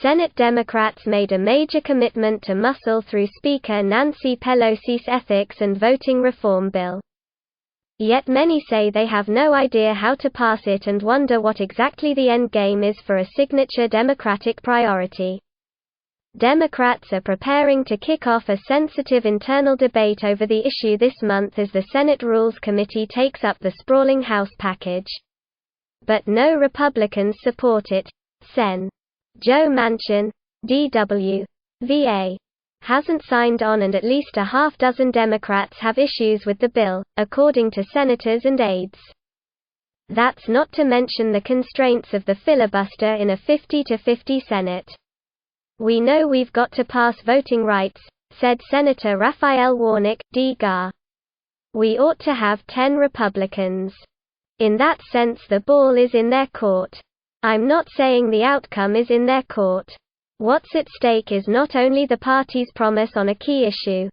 Senate Democrats made a major commitment to muscle through Speaker Nancy Pelosi's ethics and voting reform bill. Yet many say they have no idea how to pass it and wonder what exactly the end game is for a signature Democratic priority. Democrats are preparing to kick off a sensitive internal debate over the issue this month as the Senate Rules Committee takes up the sprawling House package. But no Republicans support it. Sen. Joe Manchin, DW. VA. Hasn't signed on, and at least a half-dozen Democrats have issues with the bill, according to senators and aides. That's not to mention the constraints of the filibuster in a 50-50 Senate. "We know we've got to pass voting rights," said Senator Raphael Warnock, D.Gar. "We ought to have 10 Republicans. In that sense the ball is in their court. I'm not saying the outcome is in their court. What's at stake is not only the party's promise on a key issue,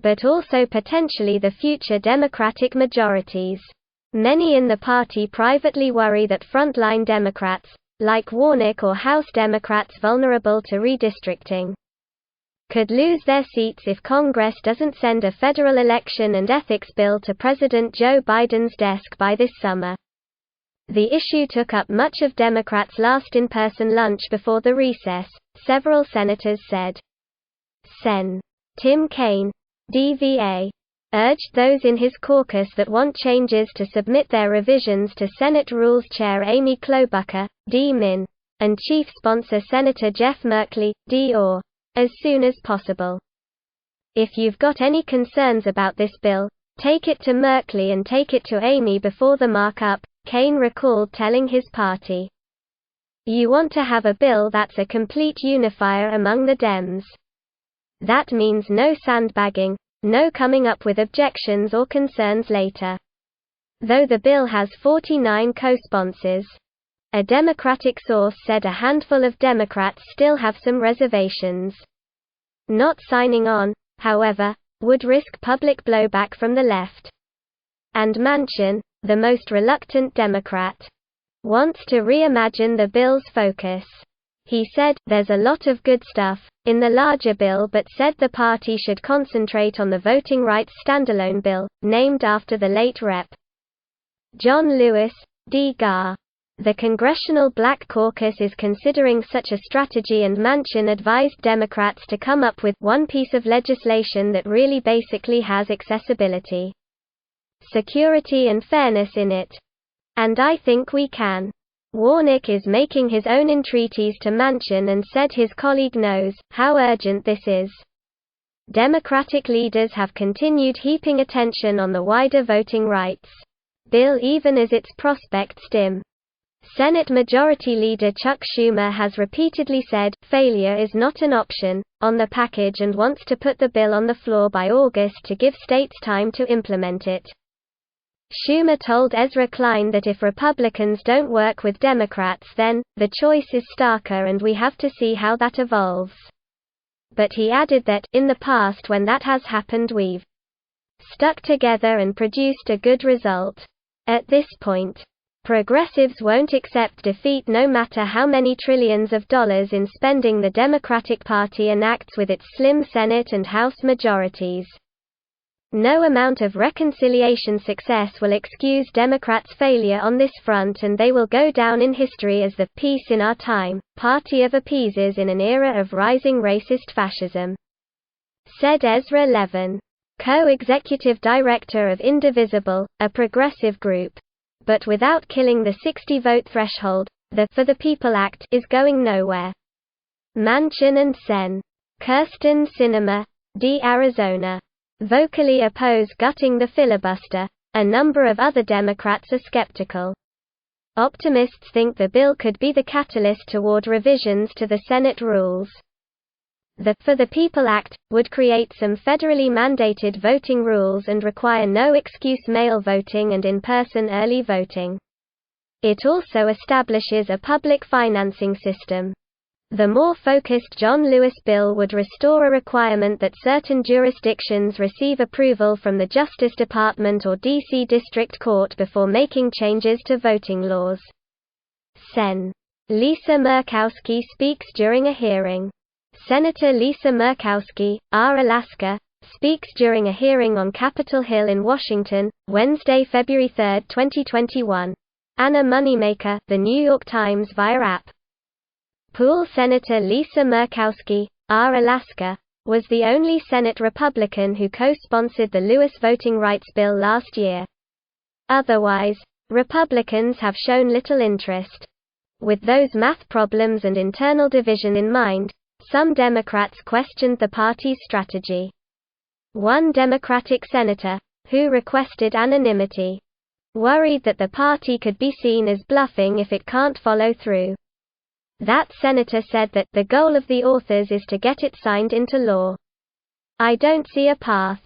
but also potentially the future Democratic majorities. Many in the party privately worry that frontline Democrats, like Warnock or House Democrats vulnerable to redistricting, could lose their seats if Congress doesn't send a federal election and ethics bill to President Joe Biden's desk by this summer. The issue took up much of Democrats' last in-person lunch before the recess, several senators said. Sen. Tim Kaine, DVA, urged those in his caucus that want changes to submit their revisions to Senate Rules Chair Amy Klobuchar, D-Min, and Chief Sponsor Senator Jeff Merkley, D-Or, as soon as possible. "If you've got any concerns about this bill, take it to Merkley and take it to Amy before the markup," Kaine recalled telling his party. "You want to have a bill that's a complete unifier among the Dems. That means no sandbagging, no coming up with objections or concerns later." Though the bill has 49 co-sponsors, a Democratic source said a handful of Democrats still have some reservations. Not signing on, however, would risk public blowback from the left. And Manchin, the most reluctant Democrat, wants to reimagine the bill's focus. He said, "There's a lot of good stuff in the larger bill," but said the party should concentrate on the voting rights standalone bill, named after the late Rep. John Lewis, D.Gar. The Congressional Black Caucus is considering such a strategy, and Manchin advised Democrats to come up with one piece of legislation that really basically has accessibility, security and fairness in it. "And I think we can." Warnock is making his own entreaties to Manchin and said his colleague knows how urgent this is. Democratic leaders have continued heaping attention on the wider voting rights bill even as its prospects dim. Senate Majority Leader Chuck Schumer has repeatedly said failure is not an option on the package and wants to put the bill on the floor by August to give states time to implement it. Schumer told Ezra Klein that if Republicans don't work with Democrats, then the choice is starker and we have to see how that evolves. But he added that, in the past when that has happened, we've stuck together and produced a good result. At this point, progressives won't accept defeat no matter how many trillions of dollars in spending the Democratic Party enacts with its slim Senate and House majorities. No amount of reconciliation success will excuse Democrats' failure on this front, and they will go down in history as the "peace in our time" party of appeasers in an era of rising racist fascism, said Ezra Levin, co-executive director of Indivisible, a progressive group. But without killing the 60-vote threshold, the For the People Act is going nowhere. Manchin and Sen. Kirsten Sinema, D. Arizona, vocally oppose gutting the filibuster. A number of other Democrats are skeptical. Optimists think the bill could be the catalyst toward revisions to the Senate rules. The For the People Act would create some federally mandated voting rules and require no-excuse mail voting and in-person early voting. It also establishes a public financing system. The more focused John Lewis bill would restore a requirement that certain jurisdictions receive approval from the Justice Department or D.C. District Court before making changes to voting laws. Sen. Lisa Murkowski speaks during a hearing. Senator Lisa Murkowski, R. Alaska, speaks during a hearing on Capitol Hill in Washington, Wednesday, February 3, 2021. Anna Moneymaker, The New York Times via app. Pool Senator Lisa Murkowski, R. Alaska, was the only Senate Republican who co-sponsored the Lewis voting rights bill last year. Otherwise, Republicans have shown little interest. With those math problems and internal division in mind, some Democrats questioned the party's strategy. One Democratic senator, who requested anonymity, worried that the party could be seen as bluffing if it can't follow through. That senator said that the goal of the authors is to get it signed into law. I don't see a path.